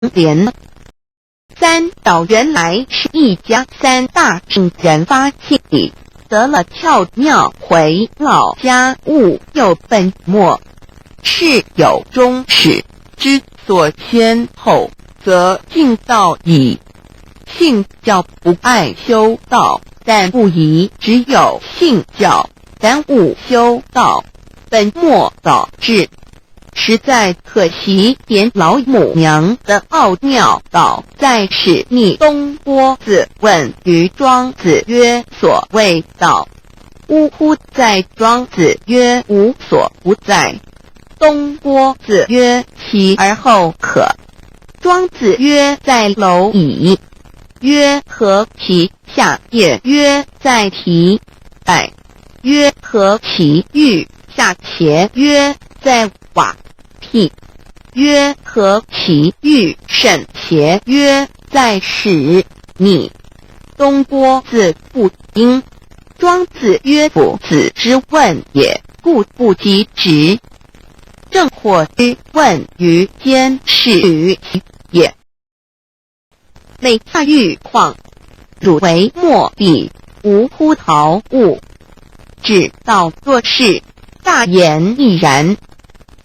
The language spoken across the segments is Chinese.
连。三岛原来是一家三大圣人发起的，得了窍庙回老家务又本末，是有终始之所先后，则敬道矣。信教不爱修道，但不宜只有信教，耽误修道，本末倒置。实在可惜，点老母娘的奥妙道在使逆东郭子问于庄子曰：所谓道，呜呼！在庄子曰：无所不在。东郭子曰：其而后可。庄子曰：在蝼蚁。曰：何其下？也曰：在蹄。百。曰：何其欲？下且曰：在瓦。辟。曰：何其欲？甚且曰：在始。逆。东郭子不应。庄子曰：夫子之问也，故不及直。正或之问于坚是于其也。每下欲况，汝为末必，无乎陶物。只道若是，大言亦然。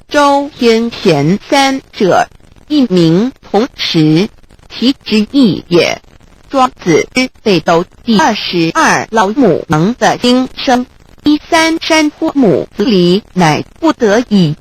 周天贤三者，一名同时，其之义也。庄子之北斗第22老母娘的经生，13山坡母子离，乃不得已。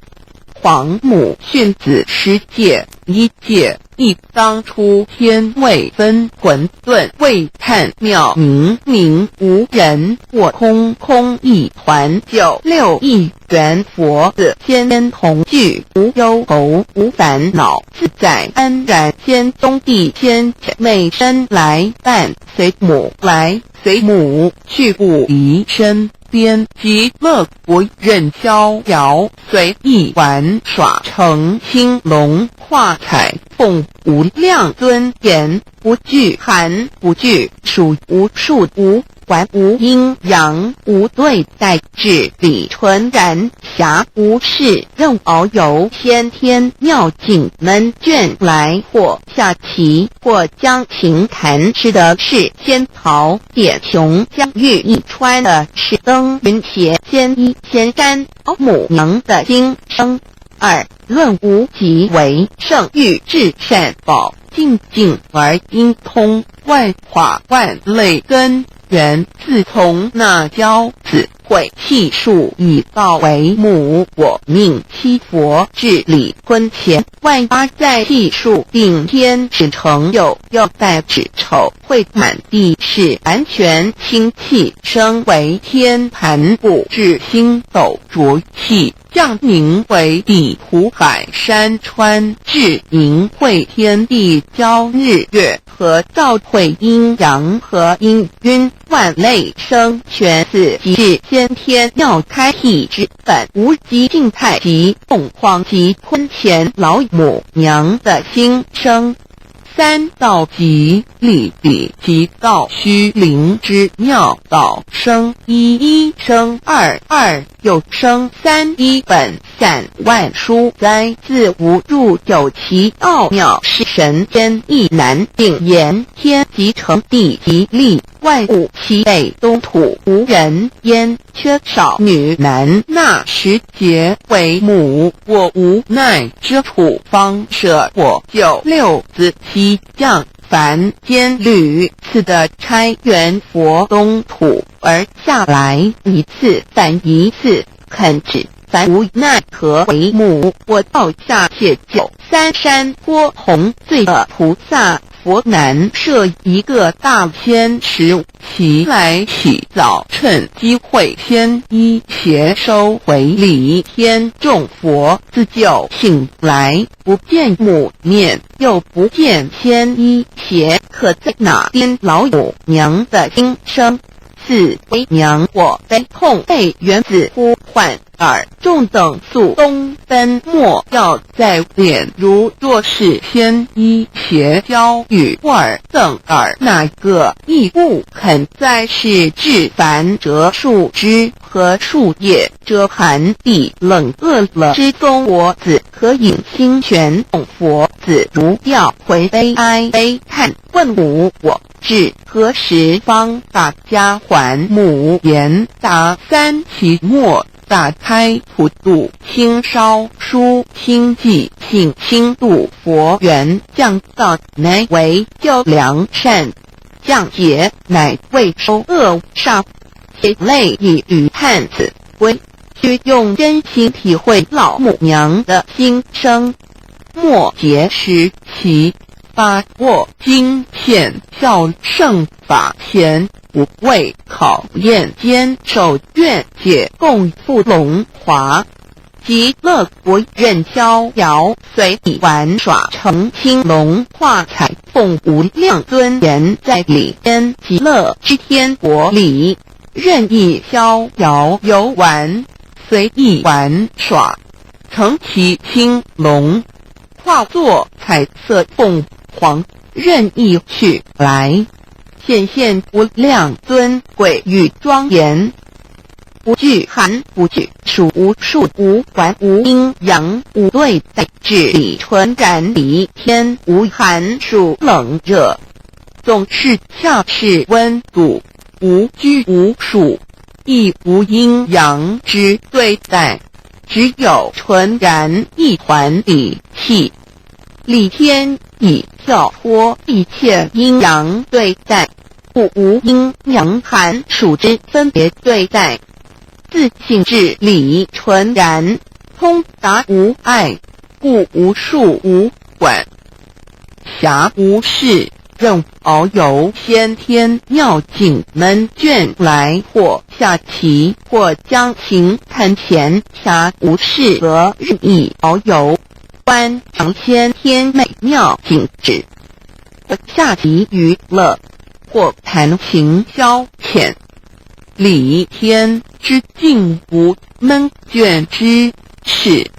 皇母训子10戒，1戒亦当初天未分，混沌未探，渺冥冥无人，我空空一团。96亿元佛子仙同聚，无忧愁无烦恼，自在安然。仙宗地仙妹身来伴，随母来随母去，不离身边，极乐国任逍遥，随意玩耍，成青龙化彩凤，无量尊严，不惧寒不惧暑，无数无还无阴阳，无对待，至理纯然，暇无事任遨游，先天妙境门卷来，或下棋，或将琴弹，吃的是仙桃点琼，将玉一穿的是登云鞋，仙衣仙山老母娘的经生。二论无极为圣欲至善宝，静静而应通，万法万类根源，自从那骄子会气数以道为母，我命七佛治理坤乾，万八在气数定天使成有，又待指丑会满地是完全清气，生为天盘布至星斗浊气，降凝为地土海山川，至凝会天地交日月，和照会阴阳，和阴晕万类生全，四即是先天要开辟之本，无极静态及凤凰及坤乾老母娘的心生。三道即理比即道虚灵之妙道生，一生二又生三，一本散万殊哉，自无入有其奥妙，是神仙亦难定言。天即成地即立，万物其北东土，无人焉，缺少女男，纳时节为母，我无奈之处方舍我96子西降凡间履，次的差元佛东土而下来一次，反一次，肯指凡无奈何为母，我道下且93山坡弘罪恶菩萨佛南设一个大仙池，其来洗澡，趁机会先一邪收回礼，天众佛自救醒来，不见母面，又不见先一邪，可在哪边老母娘的心生？四为娘我悲痛被原子呼唤，耳众等宿东奔莫要在脸，如若是先一邪教与尔等耳，哪个亦不肯在世至凡折树枝和树叶遮寒地冷，饿了之宗佛子可引清泉供佛子，如调回悲哀悲叹，问吾我至何时方大家还？母言答三期末，大开普渡清烧书清寂性清度佛缘，降道乃为救良善，降劫乃为收恶煞，血泪以与汉子归，需用真心体会老母娘的心声。末节时期，把握经现效圣法前，不畏考验，坚守愿解共赴龙华，极乐国任逍遥，随意玩耍成青龙，化彩凤无量尊严，在里边极乐之天国里，任意逍遥游玩，随意玩耍成其青龙，化作彩色凤凰，任意去来，显现无量尊贵与庄严，不惧寒不惧暑，无数无管无阴阳，无对待，至理纯然离天，无寒暑冷热，总是恰是温度，无拘无束，亦无阴阳之对待，只有纯然一环理气，理天以跳脱一切阴阳对待，故无阴阳寒暑之分别对待，自性至理纯然，通达无碍，故无数无管辖无事，任遨游先天妙境门卷来，或下棋，或将琴弹前，暇无事则任意遨游，观尝先天美妙景致，或下棋娱乐，或弹琴消遣，理天之境无闷卷之事，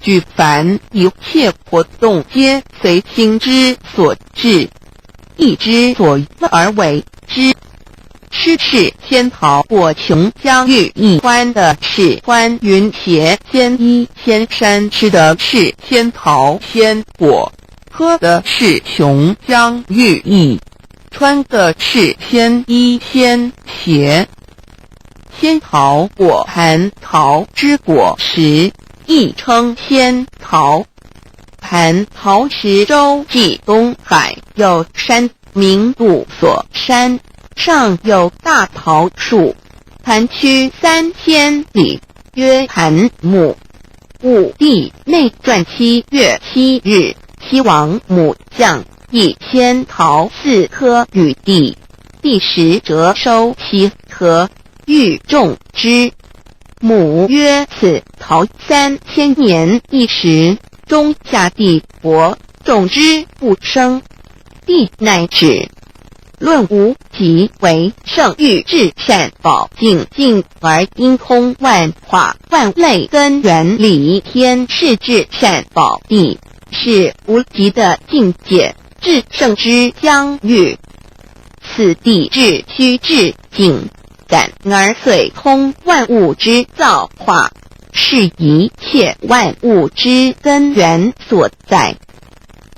举凡一切活动皆随心之所至，意之所欲而为之。失是仙桃果琼将欲一欢的是欢云斜，仙衣仙山吃的是仙桃仙果，喝的是琼浆玉液，穿的是仙衣仙鞋。仙桃果蟠桃之果实，亦称仙桃。蟠桃实洲际东海有山名度所山，上有大桃树，盘曲3000里，曰盘木。武帝内传7月7日，西王母将以仙桃4颗与帝，帝时折收其壳，欲种之。母曰：此桃3000年一时，中下地薄，种之不生。帝乃止。论无极为圣欲至善宝净净而因空万化万类根源理天是至善宝地，是无极的境界，至圣之疆域。此地至虚至境，感而遂通万物之造化，是一切万物之根源所在。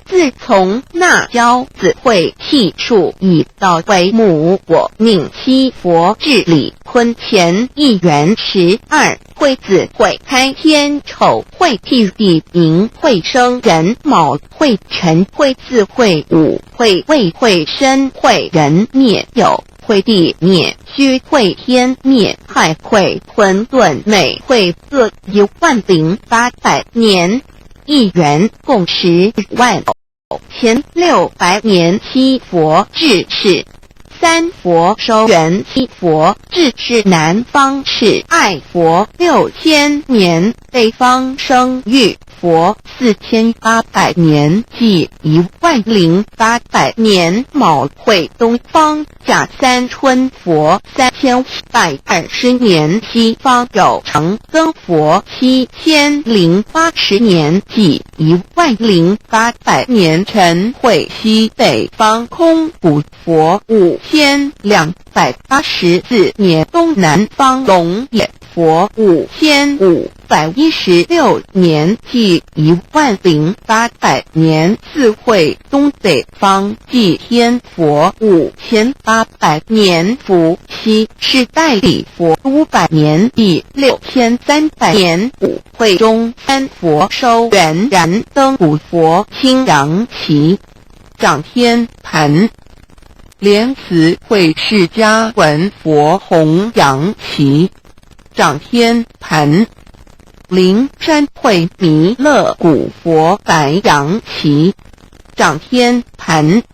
自从那教子会气数以道为母，我命七佛治理坤乾一元12会子会开天丑会替地明会生人卯会辰会巳会午会未会申会人灭酉会地灭戌会天灭亥会混沌每会各10800年，一元共10万。前600年七佛治世，三佛收元，七佛治世南方是爱佛6000年，北方生育佛4800年即10800年卯会东方甲三春佛3120年西方有成增佛7080年即10800年辰会西北方空谷佛5284年东南方龙眼佛5516年即10800年四会东北方祭天佛5800年伏羲是代理佛500年第6300年五会中三佛收元燃灯古佛清阳旗掌天盘莲慈会释迦文佛弘扬旗掌天盘灵山会弥勒古佛白杨旗掌天盘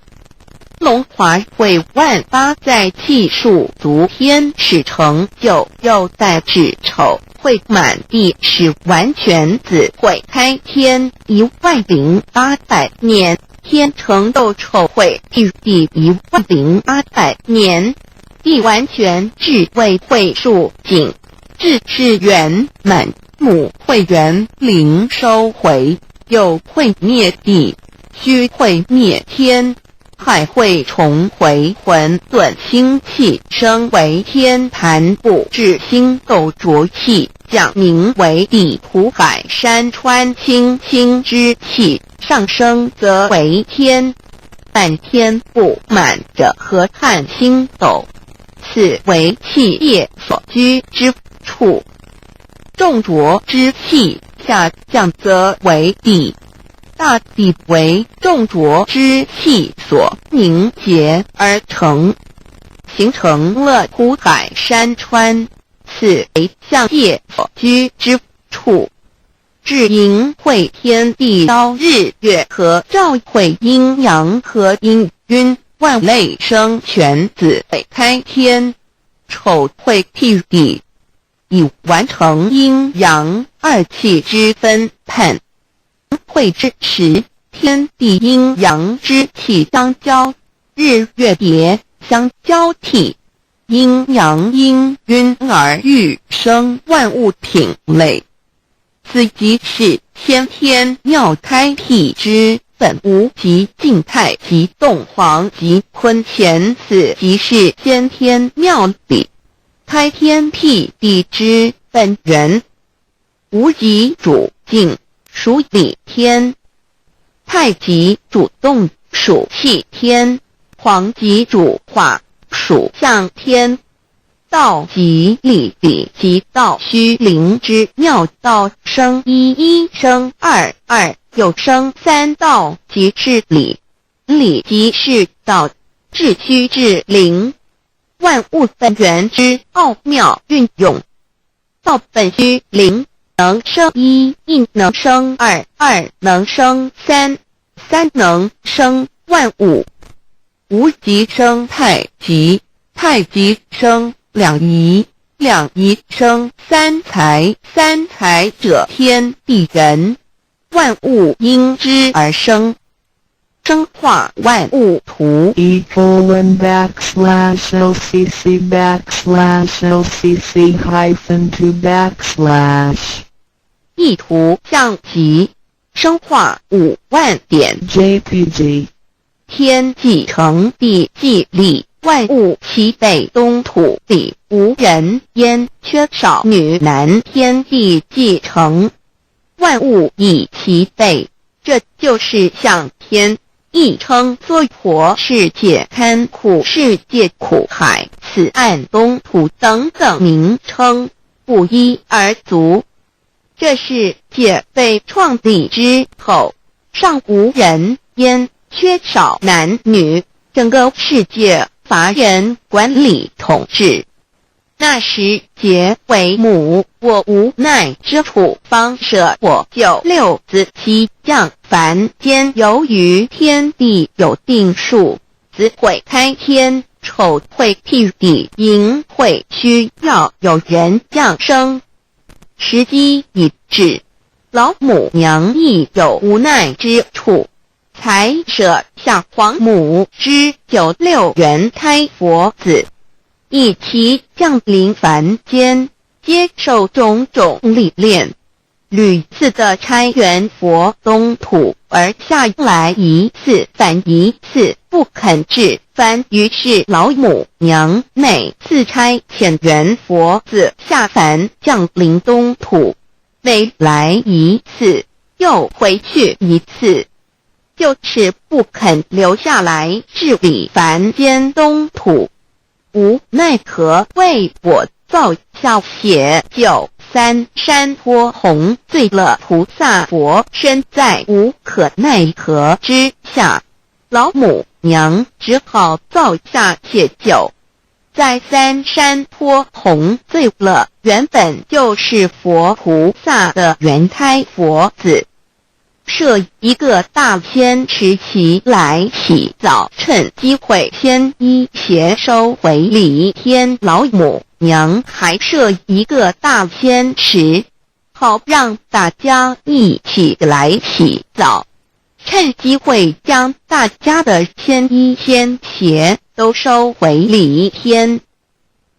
龙华会万八在气数足天使成就又在指丑会满地是完全子会开天10800年天成斗丑会第10800年地完全智慧会数景智是圆满母会圆灵收回又会灭地虚会灭天海会重回混沌星气升为天盘部至星斗浊气讲名为地土海山川清清之气上升则为天半天部满着河汉星斗此为气液所居之处重浊之气下降则为地大地为重浊之气所凝结而成形成了土海山川此为象界所居之处至阴会天地朝日月和照会阴阳和阴晕万类生全子会开天丑会替地以完成阴阳二气之分判会之时天地阴阳之气相交日月叠相交替阴阳阴晕而欲生万物品类此即是先天妙开辟之本无即静态即动黄即坤乾此即是先天妙理开天辟地之本源无极主静属理天太极主动属气天黄极主化属象天道即理理即道虚灵之妙道生一一生二二又生三道即是理理即是道至虚至灵万物本源之奥妙运用道本虚灵能生一一能生二二能生三三能生万物无极生太极太极生两仪两仪生三才三才者天地人万物因之而生生化万物图://LCC_LCC_2/ 意图象极生化5万点 JPG 天既成地既立万物其北东土地无人焉缺少女男天地既成万物以其北这就是象天亦称娑婆世界堪苦世界苦海此岸东土等等名称不一而足这是界被创立之后尚无人焉缺少男女整个世界乏人管理统治那时劫为母我无奈之处方舍我就六子七降凡间由于天地有定数子会开天丑会替地寅会需要有人降生时机已至老母娘亦有无奈之处，才舍下皇母之96元胎佛子，以其降临凡间，接受种种历练，屡次的差援佛东土，而下来一次反一次不肯置番，于是老母娘每次差遣援佛子下凡降临东土，每来一次又回去一次，就是不肯留下来治理凡间东土。无奈何为我造下血酒3山托红，醉了菩萨佛身，在无可奈何之下，老母娘只好造下血酒，在3山托红醉了原本就是佛菩萨的原胎佛子，设一个大仙池起来洗澡，趁机会先衣邪收回礼天。老母娘还设一个大仙池，好让大家一起来洗澡，趁机会将大家的仙衣仙鞋都收回礼天。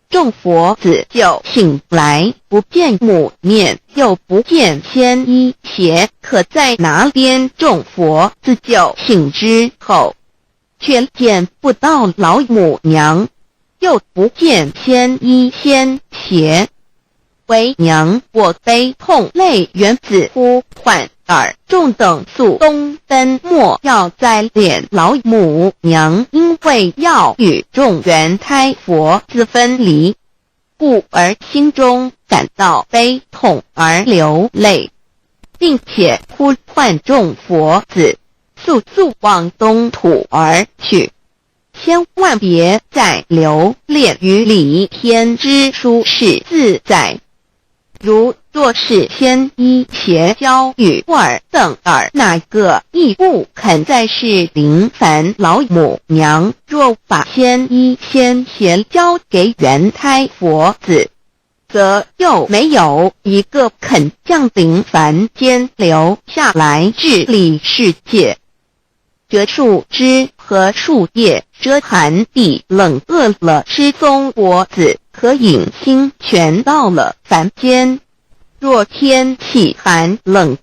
众佛子就醒来，不见母面，又不见仙衣鞋，可在哪边？众佛子就醒之后，却见不到老母娘，又不见仙衣仙鞋。为娘我悲痛泪源自呼唤耳，众等速东奔，莫要再敛。老母娘因为要与众原胎佛子分离，故而心中感到悲痛而流泪，并且呼唤众佛子速速往东土而去，千万别再留恋于礼天之舒适自在。如若是仙衣鞋交与尔等儿，哪个亦不肯再是临凡老母娘？若把仙衣仙鞋交给原胎佛子，则又没有一个肯降临凡间留下来治理世界。这树枝和树叶遮寒地冷，饿了吃松果子，可饮清泉到了凡间。若天气寒冷，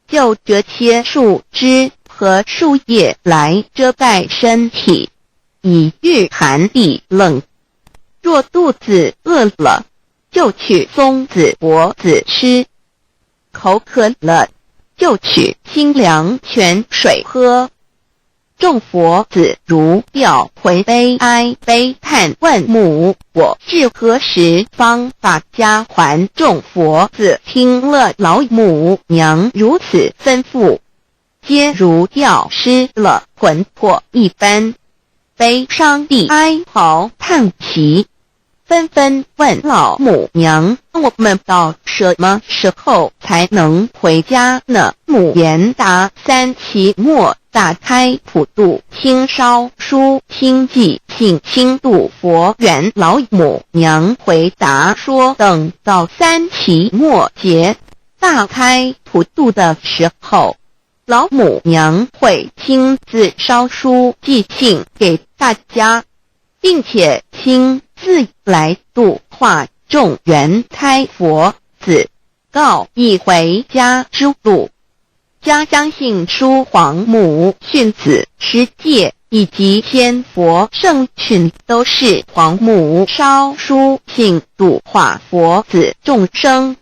就折些树枝和树叶来遮盖身体，以御寒地冷。若肚子饿了，就取松子果子吃；口渴了，就取清凉泉水喝。众佛子如吊回悲哀悲叹，问母我至何时方把家还？众佛子听了老母娘如此吩咐，皆如吊失了魂魄一般，悲伤地哀嚎叹息，纷纷问老母娘：我们到什么时候才能回家呢？母言答：3期末大开普度，清烧书清寂，请清度佛缘。老母娘回答说：等到3期末节大开普度的时候，老母娘会亲自烧书寄信给大家，并且亲自来度化众原胎佛子，告一回家之路。家相信书皇母训子十戒以及仙佛圣训，都是皇母烧书信度化佛子众生。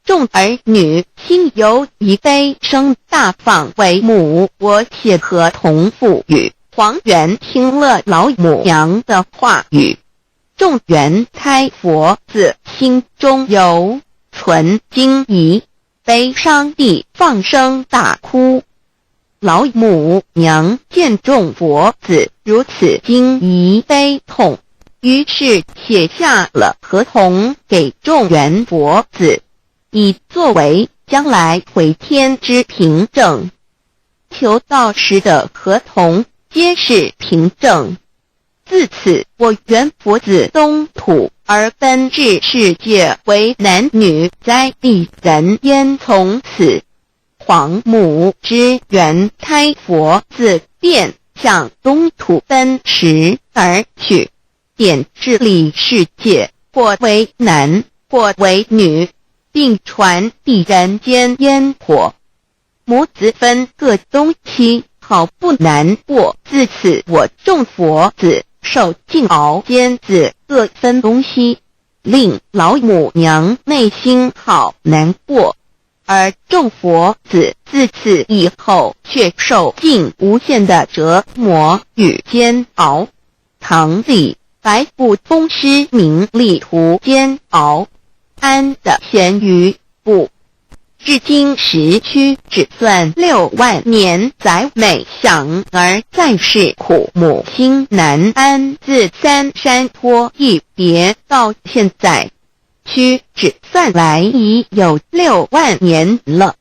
众儿女心由以悲生大放为母，我写合同赋予。皇元听了老母娘的话语，众原胎佛子心中有存惊疑，悲伤地放声大哭。老母娘见众佛子如此惊疑悲痛，于是写下了合同给众原佛子，以作为将来回天之凭证。求道时的合同皆是凭证，自此我原佛自东土而分至世界为男女哉，地人焉从此黄母之元胎佛自便向东土奔驰而去，点治理世界，或为男或为女，并传递人间烟火。母子分各东西，好不难过。自此我众佛子受尽熬煎子各分东西，令老母娘内心好难过。而众佛子自此以后却受尽无限的折磨与煎熬。唐李白骨风师名利图煎熬，安的咸鱼不。至今时区只算6万年，载每想而在世苦，母心难安。自三山托一别到现在，区只算来已有6万年了。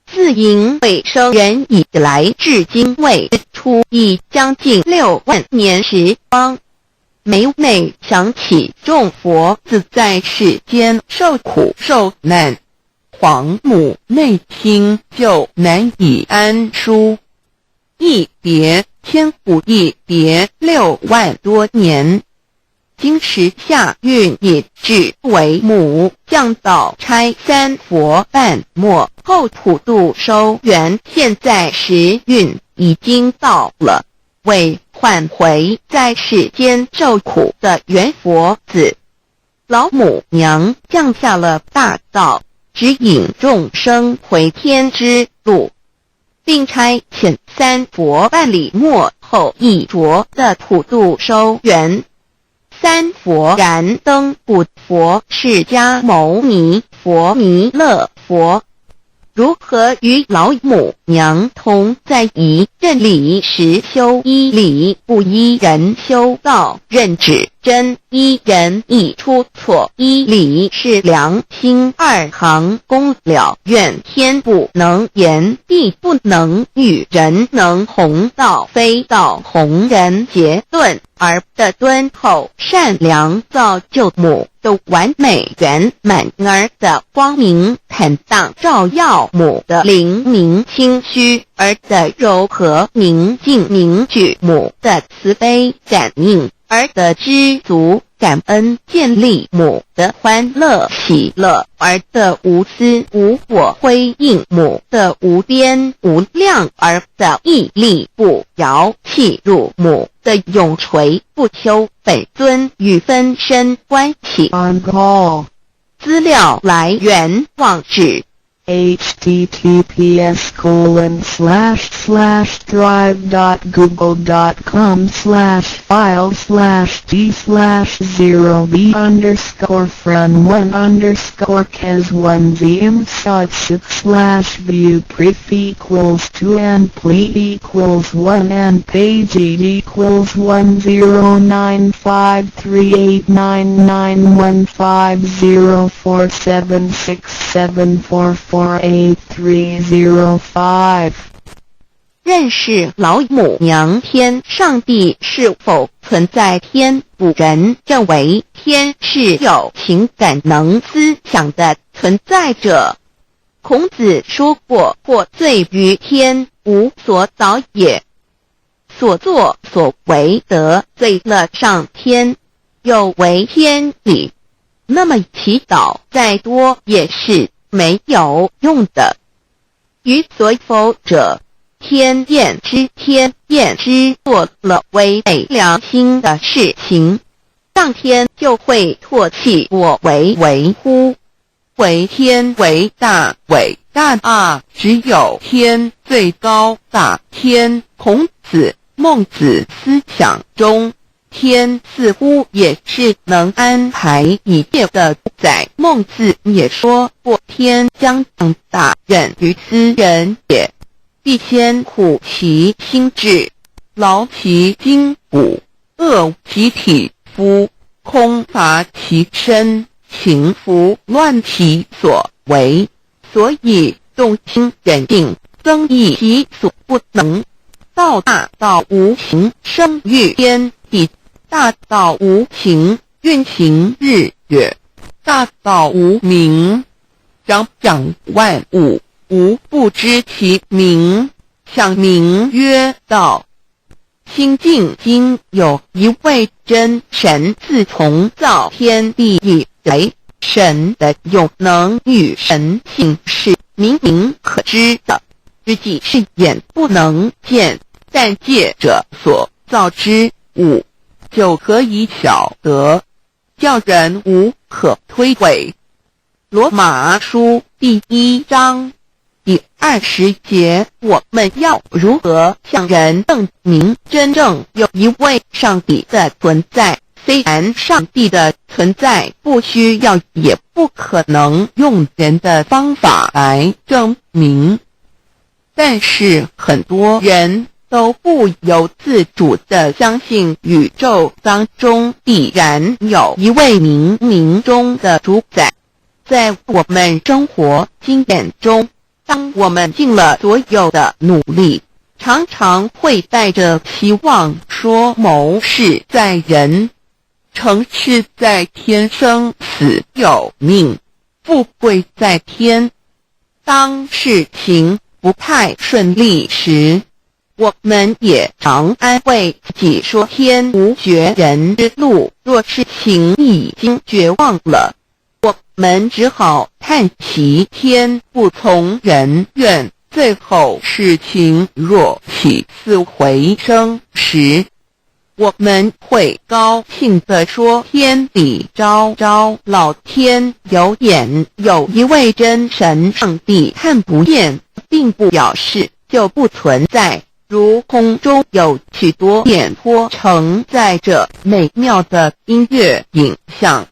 自寅未生人以来，至今未出已将近6万年时光。每每想起众佛子在世间受苦受难，黄母内心就难以安舒。一别千古，一别6万多年。今时夏运也至为母降道差3佛半末后普度收圆，现在时运已经到了，为唤回在世间受苦的原佛子。老母娘降下了大道，指引众生回天之路，并差遣3佛半里末后一着的普度收圆。3佛燃灯古佛、释迦牟尼佛、弥勒佛，如何与老母娘同在一任理时修一理，不依人修道，任指真一人一出错，一理是良心2行功了，愿天不能言，地不能喻，人能弘道，非道弘人，结论而的敦厚善良，造就母的完美圆满，儿的光明坦荡，照耀母的灵明清虚，儿的柔和宁静凝聚，母的慈悲感应，儿的知足感恩建立，母的欢乐喜乐，儿的无私无我辉映，母的无边无量，儿的屹立不摇弃入，母的永垂不朽。本尊与分身关系 On call. 资料来源网址1-TTPS://drive.google.com/files/d/0b_1_score_fan1_score_cas101538995. 认识老母娘。天上帝是否存在？天古人认为天是有情感能思想的存在者。孔子说过，或罪于天，无所导也。所作所为得罪了上天，有违天理，那么祈祷再多也是没有用的。于所否者，天厌之做了违背良心的事情，上天就会唾弃我为乎？为天为大，伟大啊！只有天最高大。天，孔子、孟子思想中，天似乎也是能安排一切的主宰。孟子也说过，天将降大任于斯人也，必先苦其心志，劳其筋骨，饿其体肤，空乏其身，情服乱其所为。所以动心忍定，增益其所不能。道大道无形，生育天地，大道无情，运行日月；大道无名，攘攘万物，无不知其名。想名曰道。清净经有一位真神，自从造天地以来，神的有能与神性是明明可知的，之即是眼不能见，但借着所造之物，就可以晓得，叫人无可推诿。罗马书第1章第20节，我们要如何向人证明真正有一位上帝的存在？虽然上帝的存在不需要也不可能用人的方法来证明，但是很多人都不由自主地相信宇宙当中必然有一位冥冥中的主宰。在我们生活经验中，当我们尽了所有的努力，常常会带着期望说谋事在人，成事在天，生死有命，富贵在天。当事情不太顺利时，我们也常安慰自己说天无绝人之路，若事情已经绝望了，我们只好叹息天不从人愿。最后事情若起死回生时，我们会高兴地说天理昭昭，老天有眼，有一位真神上帝看不见，并不表示就不存在。如空中有许多电波承载着美妙的音乐影像，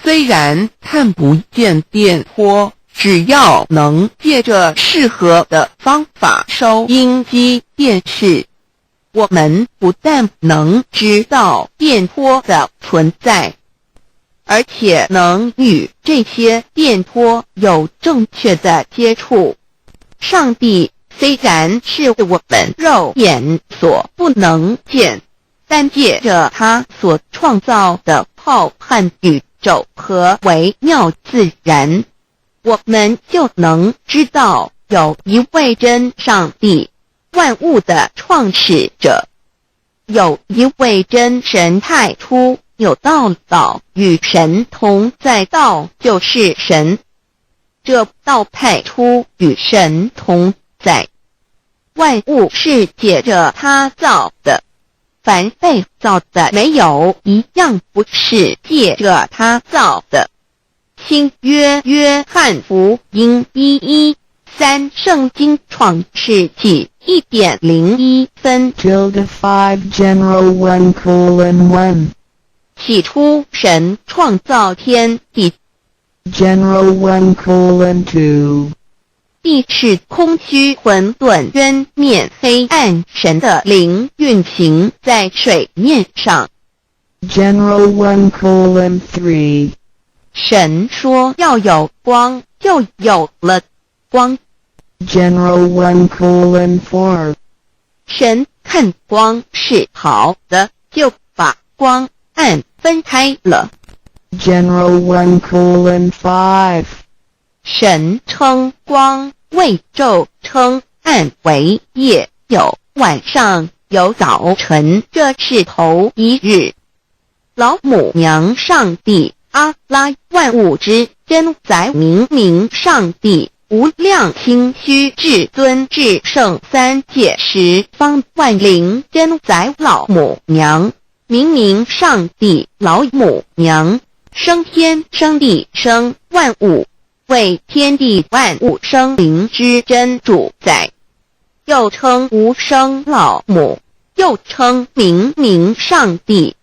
虽然看不见电波，只要能借着适合的方法收音机、电视，我们不但能知道电波的存在，而且能与这些电波有正确的接触。上帝虽然是我们肉眼所不能见，但借着他所创造的浩瀚宇宙和微妙自然，我们就能知道有一位真上帝，万物的创始者，有一位真神太初有道，道与神同在，道就是神，这道太初与神同在。万物是借着他造的，凡被造的没有一样不是借着他造的。新约约翰福音1:13，圣经创世纪1.01分 5 general 1:1 起初神创造天地， general 1:2 地是空虚混沌渊面黑暗，神的灵运行在水面上。 general 1:3 神说要有光，就有了光。 general 1:4 神看光是好的，就把光暗分开了。 general 1:5 神称光为昼，称暗为夜，有晚上，有早晨，这是头一日。老母娘上帝阿拉，万物之真宰明明上帝，无量清虚至尊至圣三界十方万灵真宰老母娘，明明上帝老母娘，生天生地生万物，为天地万物生灵之真主宰，又称无生老母，又称明明上帝。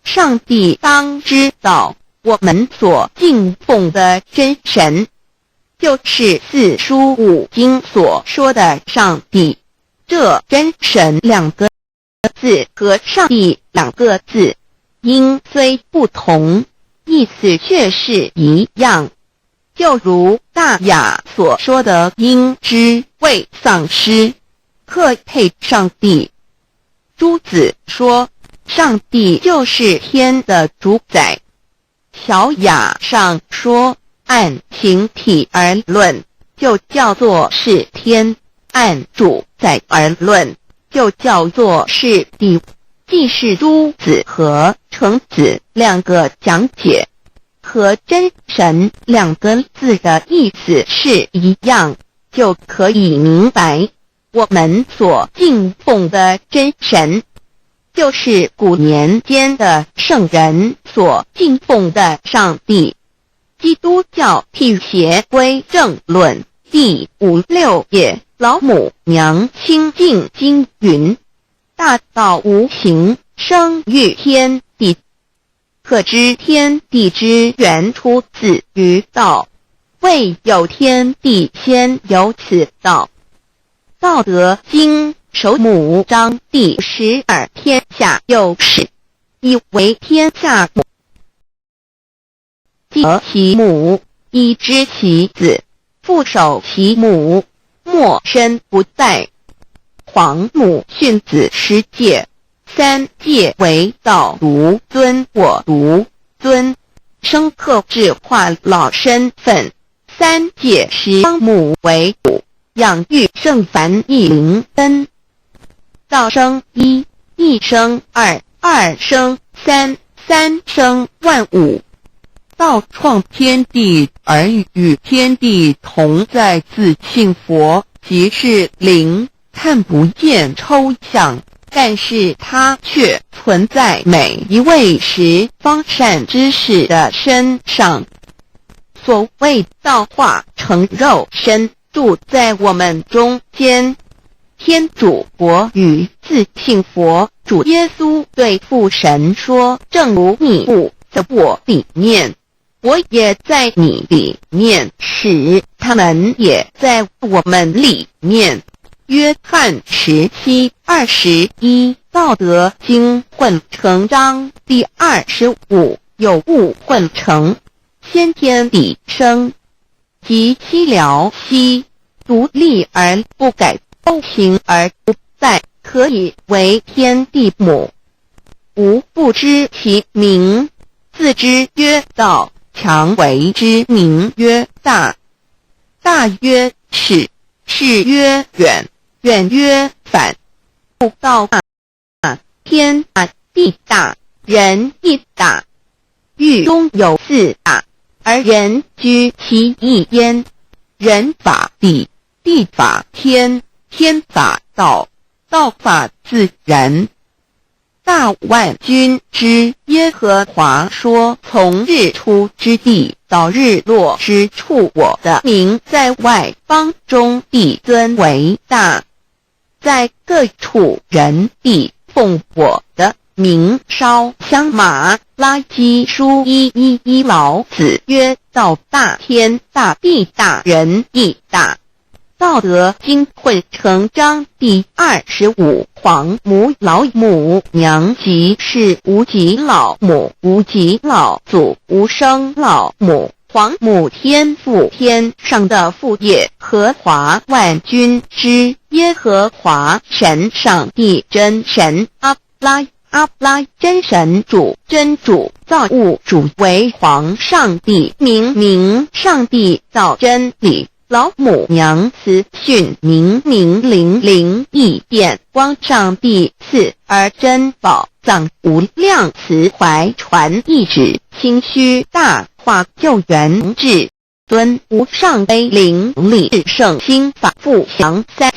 上帝当知道，我们所敬奉的真神，就是四书五经所说的上帝。这真神两个字和上帝两个字，音虽不同，意思却是一样。就如大雅所说的鹰之谓丧尸，克配上帝。朱子说上帝就是天的主宰。小雅上说，按形体而论，就叫做是天；按主宰而论，就叫做是地。既是诸子和成子两个讲解，和真神两个字的意思是一样，就可以明白，我们所敬奉的真神，就是古年间的圣人所敬奉的上帝。基督教辟邪归正论第56页，老母娘清净经云：大道无形，生育天地，可知天地之源出自于道，未有天地，先有此道。道德经首母章第12，天下有事，以为天下母，既得其母，以知其子，父守其母，莫身不殆。皇母训子10戒，3戒为道独尊我独尊，生克制化老身份；3戒是当母为主，养育圣凡一灵根。道生一，一生二，二生三，三生万物。道创天地而与天地同在，自性佛，即是灵，看不见抽象，但是它却存在每一位十方善知识的身上。所谓道化成肉身，住在我们中间。天主国与自性佛主耶稣对父神说，正如你住在我里面，我也在你里面，使他们也在我们里面。约翰17:21，道德经混成章第25，有物混成，先天地生，即悉了悉，独立而不改，不行而不殆，可以为天地母。吾不知其名，自之曰道，强为之名曰大。大曰始，始曰远，远曰反。故道大，天大，地大，人亦大。域中有4大，而人居其一焉。人法地，地法天，天法道，道法自然。大万军之耶和华说，从日出之地到日落之处，我的名在外邦中必尊为大。在各处人必奉我的名烧香马拉基书1:11，老子曰：道大，天大，地大，人亦大。道德经混成章第25，皇母老母娘，即是无极老母，无极老祖，无生老母。皇母天父，天上的父也，和华万军之耶和华神，上帝真神，阿拉真神主，真主造物主，为皇上帝，明上帝造真理。老母娘慈训，明灵义电光，上帝赐而真宝藏，无量慈怀传一旨，清虚大化救援至尊，无上悲灵力至圣心法富祥3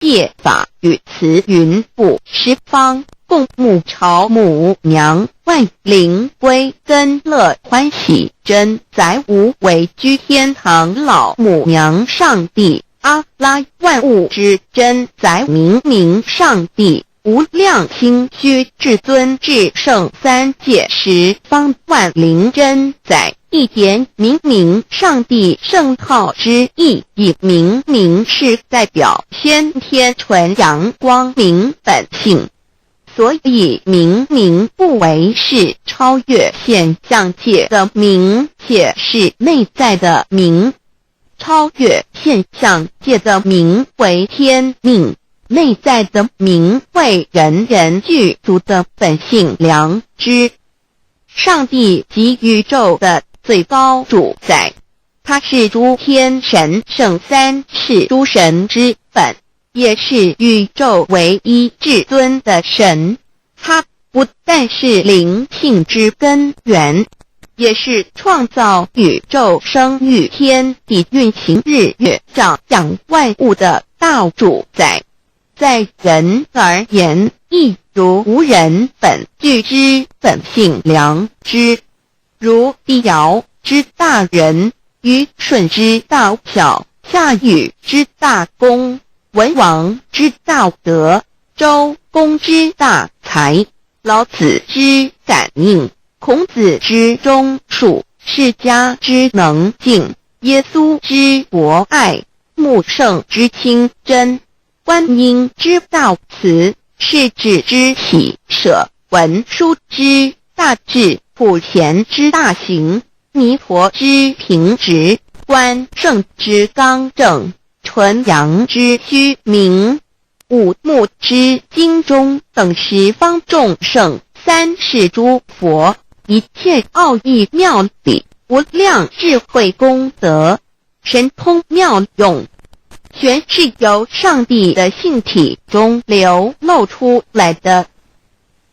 戒法与慈云布十方，共沐朝母娘，万灵归根乐欢喜，真载无为居天堂，老母娘上帝，阿拉万物之真载，明上帝，无量清虚至尊至圣3界十方万灵真载，一点明上帝圣号之意，以明是代表先天纯阳光明本性。所以明不为是超越现象界的明，且是内在的明。超越现象界的明为天命，内在的明慧人人具足的本性良知。上帝即宇宙的最高主宰，他是诸天神圣三世诸神之本，也是宇宙唯一至尊的神。他不但是灵性之根源，也是创造宇宙生育天地运行日月照养万物的大主宰。在人而言，亦如无人本具之本性良知，如帝尧之大仁，虞舜之大巧，夏禹之大功，文王之大德，周公之大才，老子之感应，孔子之忠恕，释迦之能静，耶稣之博爱，穆圣之清真，观音之道慈，世子之喜舍，文殊之大智，普贤之大行，弥陀之平直，关圣之刚正，纯阳之虚明，五目之精忠等十方众圣，三世诸佛，一切奥义妙理，无量智慧功德，神通妙用，全是由上帝的性体中流露出来的。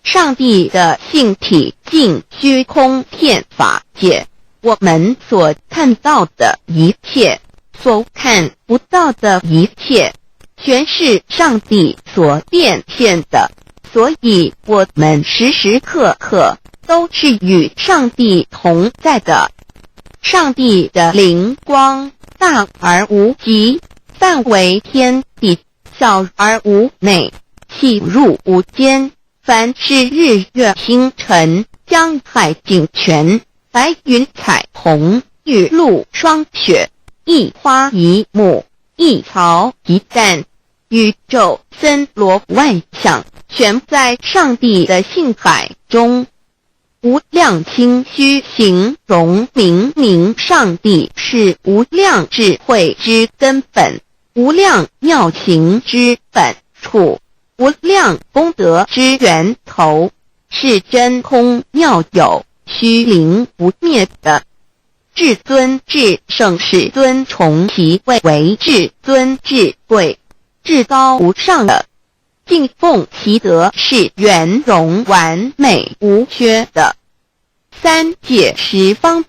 上帝的性体尽虚空遍法界，我们所看到的一切，所看不到的一切，全是上帝所变现的，所以我们时时刻刻都是与上帝同在的。上帝的灵光大而无极，范围天地，小而无内，细入无间。凡是日月星辰，江海井泉，白云彩虹，雨露霜雪，一花一木，一草一蛋，宇宙森罗万象，全在上帝的性海中。无量清虚形容明明上帝是无量智慧之根本，无量妙行之本处，无量功德之源头，是真空妙有，虚灵不灭的。至尊至圣世尊崇其位为至尊至贵，至高无上的，敬奉其德是圆融完美无缺的。三界十方，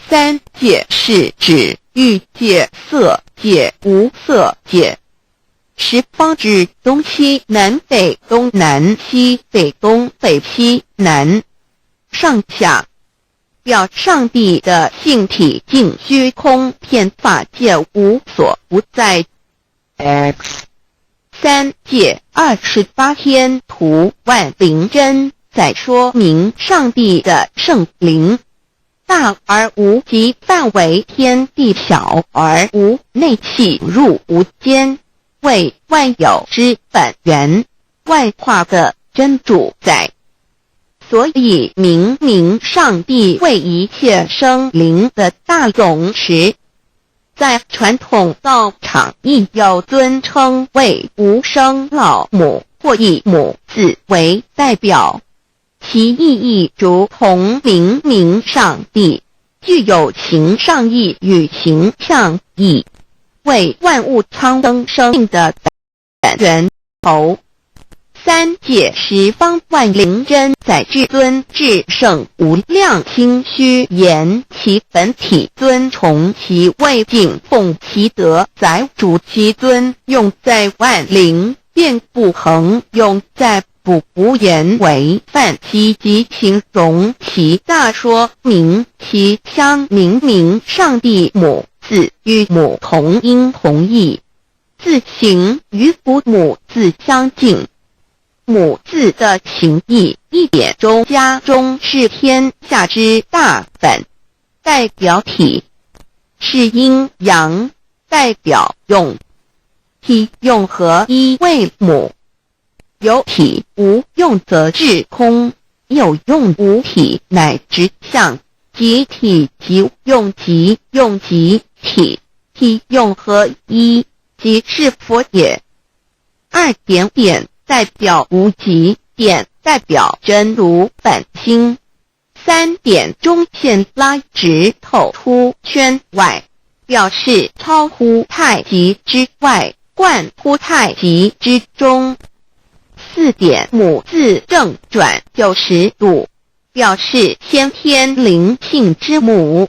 三界是指欲界、色界、无色界。十方指东西南北东南西北东北西南上下，表上帝的性体尽虚空遍法界无所不在。 X 三界28天图万灵真，在说明上帝的圣灵大而无极，范围天地，小而无内，细入无间，为万有之本源，万化的真主宰。所以明明上帝为一切生灵的大总持，在传统道场亦有尊称为无生老母，或以母字为代表，其意义如同明明上帝具有形上义与形象义，为万物苍生生命的源头。三界十方万灵真，在至尊至圣无量清虚言其本体，尊崇其位，敬奉其德，载主其尊，用在万灵，遍不恒用在不无言为范其及形容其大，说明其相明明上帝母字与母同音同义，字形与父母字相近。母字的情义一点中家中是天下之大本，代表体是阴阳，代表用，体用合一为母。有体无用则至空，有用无体乃直相，即体即用，即用即体，体用合一，即是佛也。2点点代表无极，点代表真如本心。3点中线拉直透出圈外，表示超乎太极之外，贯乎太极之中。4点母字正转90度，表示先天灵性之母。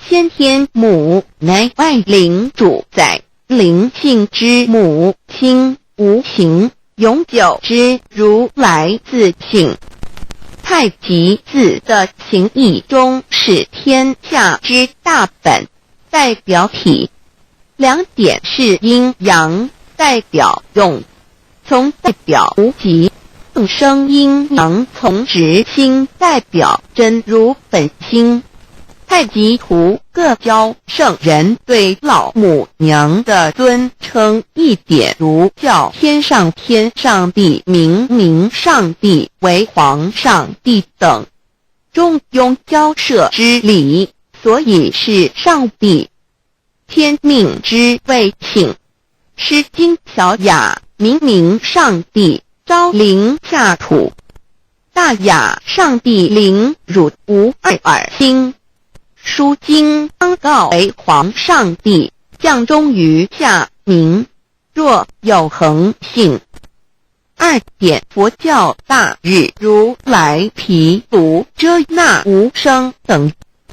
先天母乃外灵主宰，灵性之母亲无形永久之如来自性。太极字的形义中是天下之大本，代表体。2点是阴阳，代表用，从代表无极，众生阴阳从直心代表真如本心。太极图各教圣人对老母娘的尊称1点如叫天上帝、明上帝为皇上帝等，中庸交涉之理，所以是上帝。天命之谓请，诗经小雅明上帝昭灵下土，大雅上帝灵汝无二耳心。书经当告为皇上帝，降忠于下民，若有恒性。2点佛教大日如来毗卢遮那无生等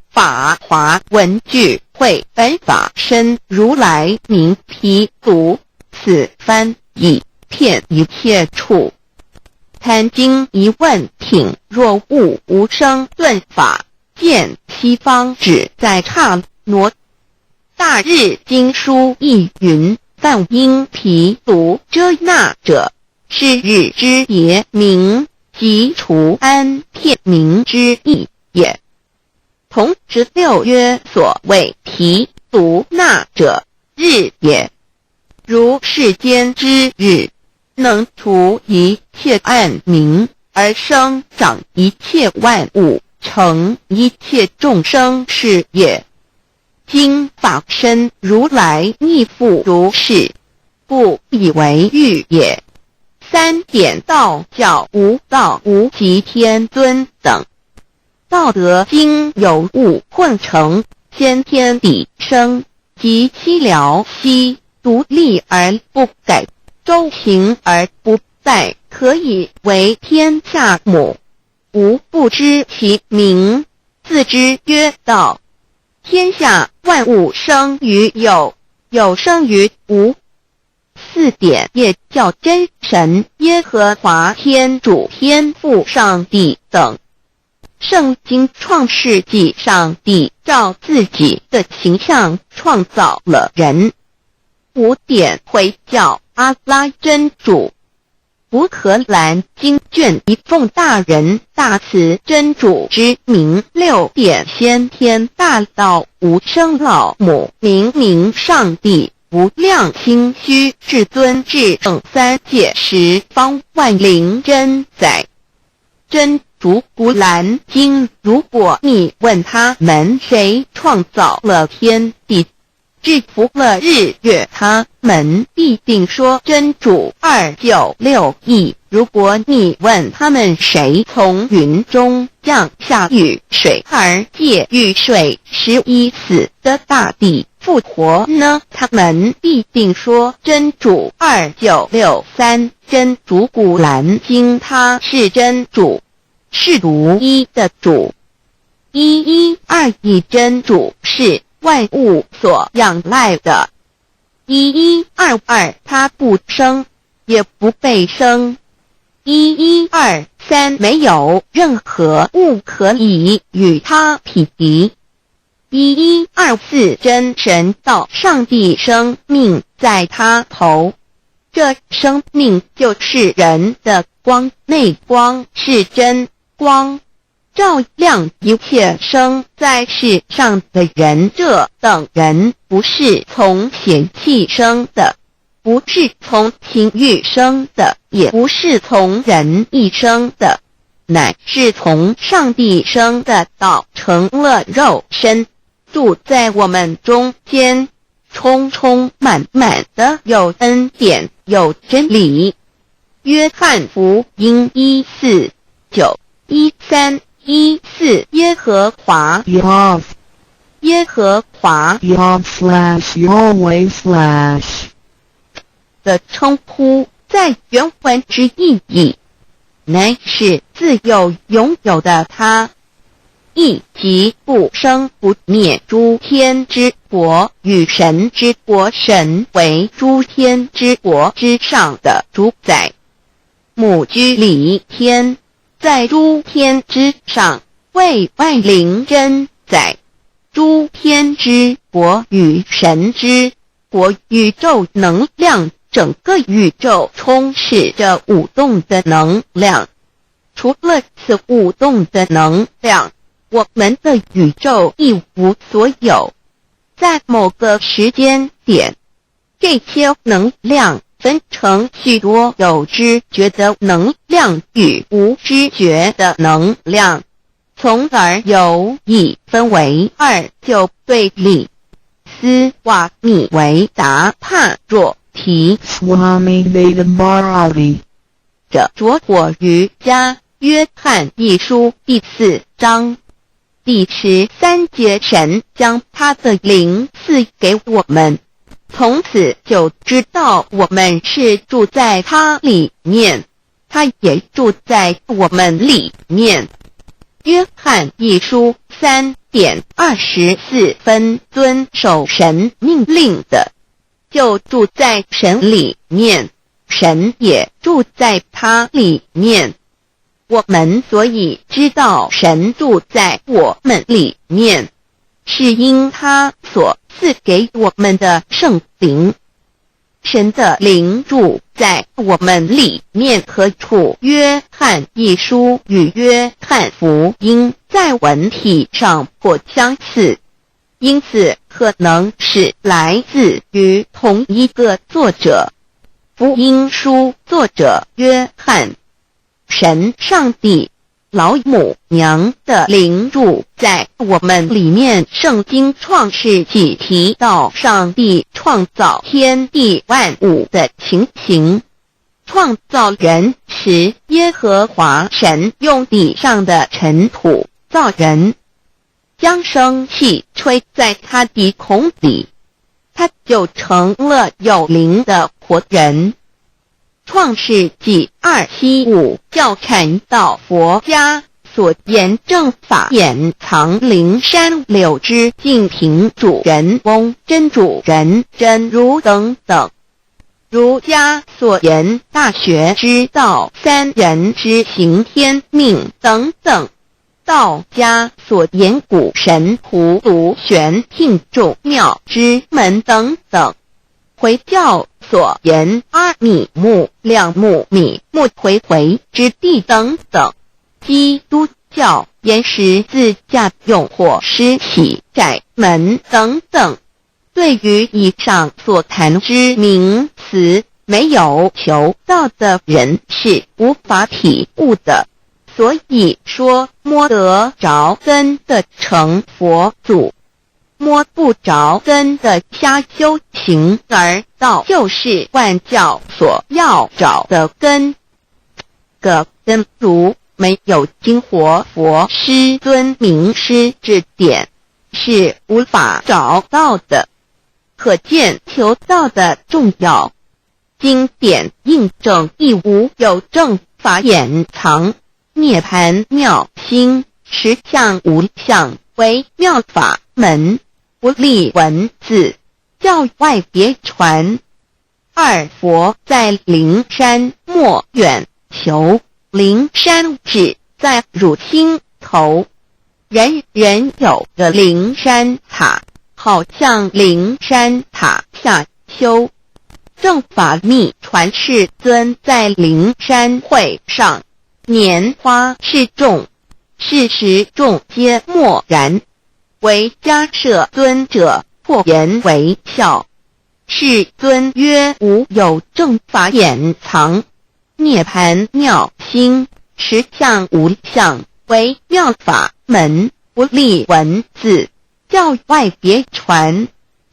法华文具会本法身如来名毗卢，此翻译遍一切处。坛经一问挺，若悟无生顿法，见西方只在刹那。大日经书亦云，但因毗卢遮那者，是日之别名，即除安片名之意也。同16曰所谓毗卢那者，日也。如世间之日，能除一切暗明，而生长一切万物，成一切众生是也。今法身如来亦复如是，不以为喻也。3点道教无道无极天尊等，道德经有物混成，先天地生，即七辽息，独立而不改，周行而不殆，可以为天下母。吾不知其名，自之曰道。天下万物生于有，有生于无。4点也叫真神耶和华天主天父上帝等。圣经创世纪，上帝照自己的形象创造了人。5点回教阿拉真主。乌克兰经卷一奉大人大慈真主之名。6点先天大道无生老母明上帝无量心虚至尊至圣3界十方万灵真宰。真主古兰经，如果你问他们谁创造了天地，制服了日月，他们必定说真主296亿。如果你问他们谁从云中降下雨水，而借雨水使已死的大地复活呢，他们必定说真主2963。真主古兰经，他是真主，是独一的主。112真主是万物所仰赖的。1122他不生，也不被生。1123没有任何物可以与他匹敌。1124真神道上帝生命在他头，这生命就是人的光，内光是真光，照亮一切生在世上的人。这等人不是从血气生的，不是从情欲生的，也不是从人意生的，乃是从上帝生的道，成了肉身，住在我们中间。充充满满的有恩典有真理。约翰福音1:4-9、13-14耶和华 Yav 耶和华 Yav/Yahweh/ 的称呼在原文之意义乃是自有拥有的他，亦即不生不灭诸天之国与神之国，神为诸天之国之上的主宰，母居里天，在诸天之上为万灵真宰。诸天之国与神之国，宇宙能量，整个宇宙充斥着舞动的能量。除了此舞动的能量，我们的宇宙一无所有。在某个时间点，这些能量分成许多有知觉的能量与无知觉的能量，从而有意分为二就对立。斯瓦米维达帕若提 Swami Vedabharati 着着火瑜伽约翰一书第4章第13节，神将他的灵赐给我们，从此就知道我们是住在他里面，他也住在我们里面。约翰一书3:24遵守神命令的，就住在神里面，神也住在他里面。我们所以知道神住在我们里面，是因他所赐给我们的圣灵。神的灵住在我们里面何处？约翰一书与约翰福音在文体上颇相似，因此可能是来自于同一个作者。福音书作者约翰，神上帝老母娘的灵住在我们里面。圣经创世纪提到上帝创造天地万物的情形，创造人时，耶和华神用地上的尘土造人，将生气吹在他鼻孔里，他就成了有灵的活人。创世纪2:7-5教禅道佛家所言正法掩藏灵山柳枝净瓶主人翁真主人真如等等。儒家所言大学之道三人之行天命等等。道家所言古神荼毒玄牝众妙之门等等。回教所言阿米木两木米木回回之地等等。基督教言十字架用火施洗窄门等等。对于以上所谈之名词，没有求道的人是无法体悟的。所以说摸得着根的成佛祖，摸不着根的瞎修行，而道就是万教所要找的根。个根如没有经活佛师尊名师指点，是无法找到的。可见求道的重要。经典印证亦无有正法掩藏，涅盘妙心实相无相，为妙法门，不立文字，教外别传。二佛在灵山莫远求，灵山只在汝心头。人人有个灵山塔，好像灵山塔下修。正法密传世尊在灵山会上拈花示众，是时众皆默然，唯迦摄尊者破颜为笑。世尊曰：无有正法掩藏，涅盘妙心实相无相，为妙法门，不立文字，教外别传。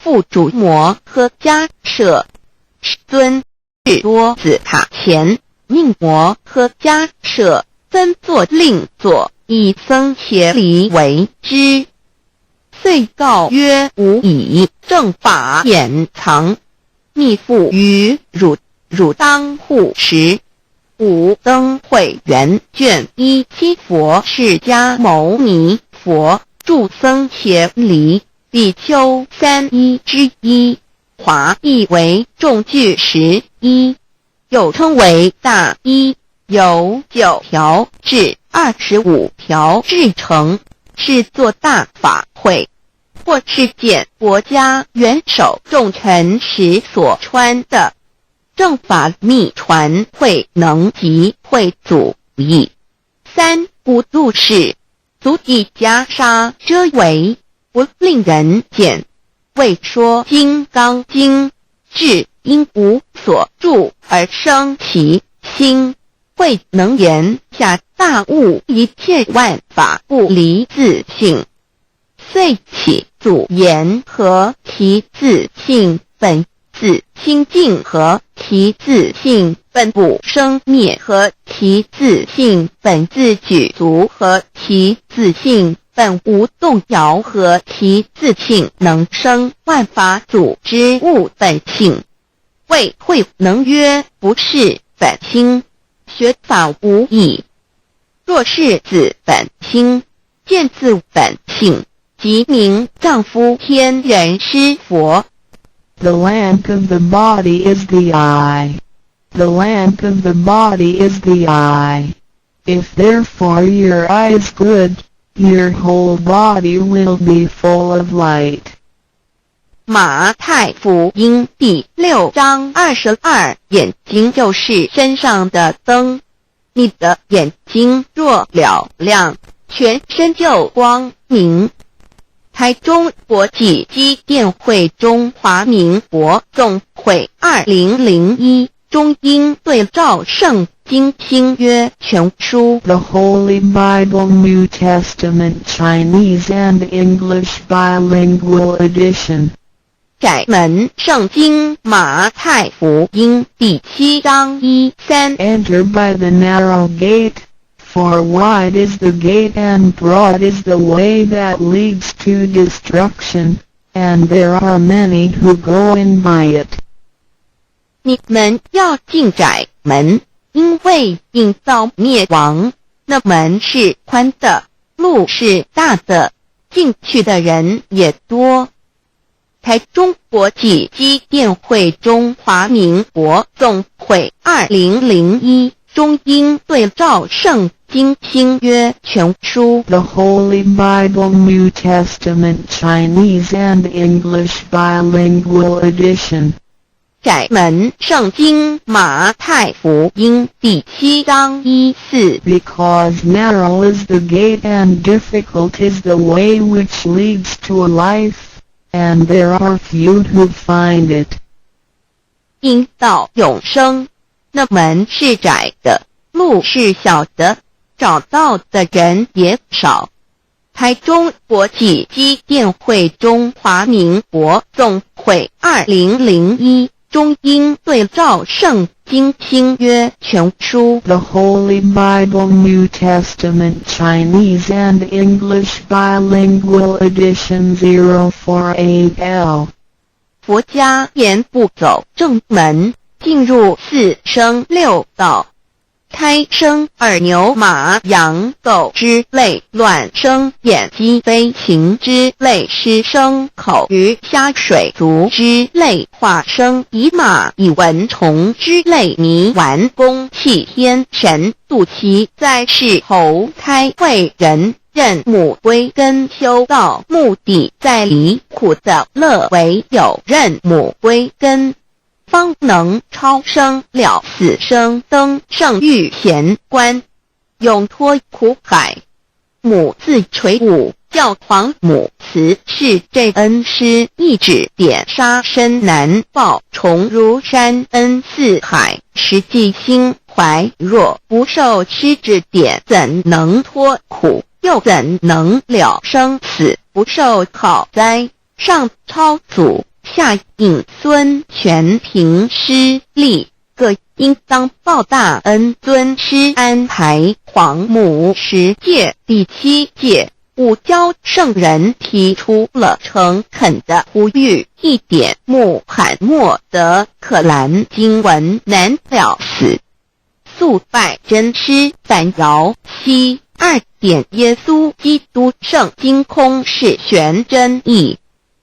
父主摩诃迦舍世尊至多子塔前，命摩诃迦舍分作令座，以僧伽梨为之。遂告曰：吾以正法掩藏，密付于汝，汝当护持。五灯会元卷1七佛释迦牟尼佛著僧伽梨比丘31之一，华译为众句11，又称为大一，由9条至25条制成，是作大法会，或是见国家元首重臣时所穿的。正法密传会能及会祖义。3无度世，足以袈裟遮为，不令人见。为说金刚经，至因无所住而生其心，会能言下大悟一切万法不离自性。遂起祖言和其自性本自清净和其自性本不生灭和其自性本自具足和其自性本无动摇和其自性能生万法组之物本性。谓会能曰：不是本心，学法无益。若是自本心，见自本性，即名丈夫天人师佛。The lamp of the body is the eye. The lamp of the body is the eye. If therefore your eye is good, your whole body will be full of light. 马太福音第6章22，眼睛就是身上的灯。你的眼睛若了亮，全身就光明。台中国际机电会中华民国总会2001中英对照圣经新约全书 The Holy Bible New Testament Chinese and English Bilingual Edition. 窄门圣经马太福音第7章1、3 Enter by the narrow gate, for wide is the gate and broad is the way that leads to destruction, and there are many who go in by it. 你们要进窄门，因为引到灭亡。那门是宽的，路是大的，进去的人也多。台中国际机电会中华民国总会2001中英对照圣经新约全书 The Holy Bible New Testament Chinese and English Bilingual Edition. 窄门圣经马太福音第7章1、4 Because narrow is the gate and difficult is the way which leads to life, and there are few who find it. 因到永生，那门是窄的，路是小的，找到的人也少。台中国际机电会中华民国总会2001中英对照圣经新约全书 The Holy Bible New Testament Chinese and English Bilingual Edition 048L. 佛家言不走正门，进入四生六道。胎生耳牛马羊狗之类，卵生眼鸡飞禽之类，湿生口鱼虾水族之类，化生以马以蚊虫之类，泥丸公气天神，肚脐在世投胎为人，任母归根修道，目的在离苦的乐为有任母归根，方能超生了死生登圣欲贤官，永脱苦海。母自垂武，教皇母慈是这恩师，一指点杀身难报，重如山恩似海，实际心怀若不受师指点，怎能脱苦？又怎能了生死？不受考灾，上超祖下应孙权凭师力，各应当报大恩。尊师安排黄母10诫，第7诫，武教圣人提出了诚恳的呼吁，一点穆罕默德可兰经文难了死。肃拜真师反摇西2点耶稣基督圣经空是玄真义。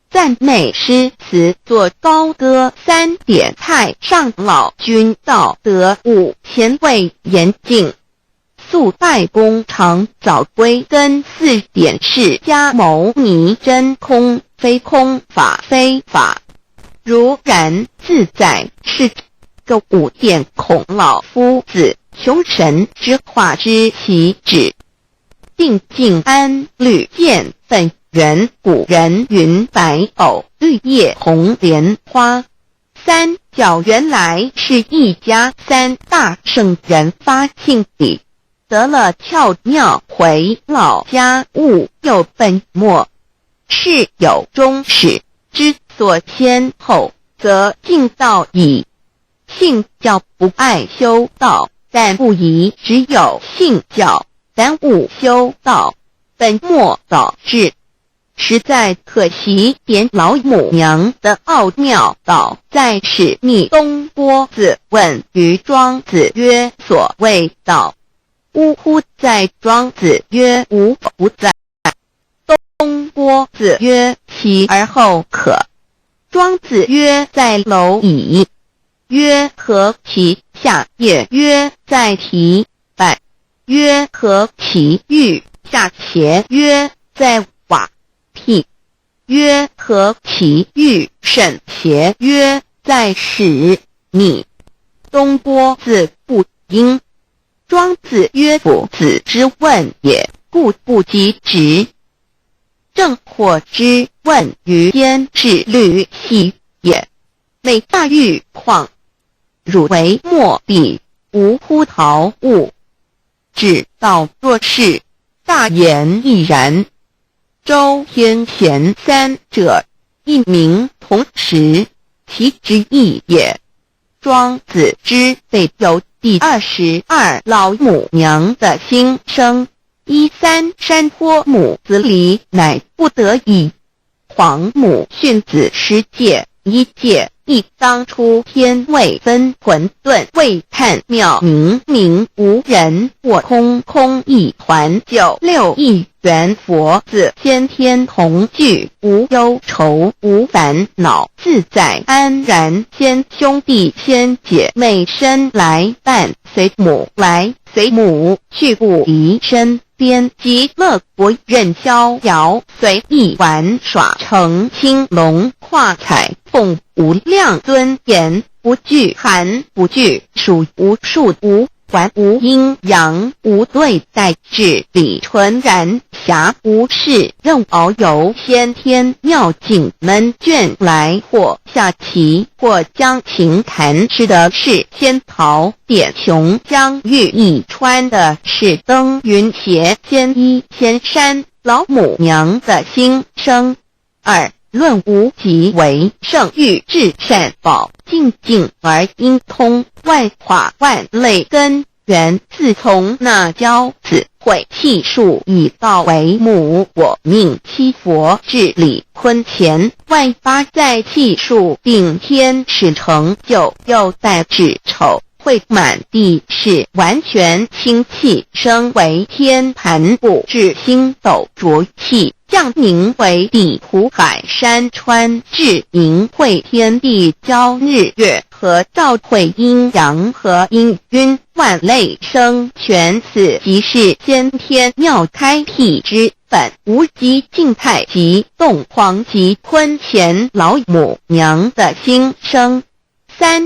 赞美诗词作高歌3点太上老君道德5前卫严谨。肃拜公常早归根4点释迦牟尼真空非空法非法如然自在是个5点孔老夫子求神之化之其旨。定静安律见本人古人云白藕绿叶红莲花。3角原来是一家3大圣人发庆礼，得了跳庙回老家务又本末，是有终始之所先后，则敬道矣。信教不爱修道，但不宜只有信教，耽误修道，本末倒置。实在可惜，点老母娘的奥妙道在使逆东郭子问于庄子曰：所谓道，呜呼！在庄子曰：无不在。东郭子曰：其而后可。庄子曰：在蝼蚁。曰：何其下？也曰：在蹄。百。曰：何其欲？下且曰：在瓦。辟。曰：何其欲？甚且曰：在始。逆。东郭子不应。庄子曰：夫子之问也，故不及直。正或之问于焉至律系也。美大欲况，汝为莫必，无乎陶物。只道若是，大言亦然。周天贤3者，一名同时，其之义也。庄子之备有第22老母娘的心声，13山坡母子礼，乃不得已。黄母训子10诫，1诫亦当初天未分混沌，未探妙明明无人，我空空一团，96亿元佛子先天同聚，无忧愁无烦恼，自在安然。先兄弟先姐妹生来伴，随母来随母去，不离身边。极乐国任逍遥，随意玩耍，乘青龙跨彩凤，无量尊严，不惧寒不惧暑，无数无还无阴阳，无对待，至理纯然，暇无事任遨游，先天妙境门卷来，或下棋，或将琴弹，吃的是仙桃点琼浆玉一穿的是登云鞋，仙衣仙山。老母娘的心声。2论无极为圣欲至善宝，静静而应通，万化万类根源。自从那教子会气数以道为母，我命七佛治理坤乾，万八在气数并天使成就，又待指丑。会满地是完全清气，升为天盘部，至星斗浊气，降凝为地湖海山川，至凝会天地交日月和照会阴阳和阴晕，万类生全，此即是先天妙开辟之本，无极静态及动荒及坤乾老母娘的心声。3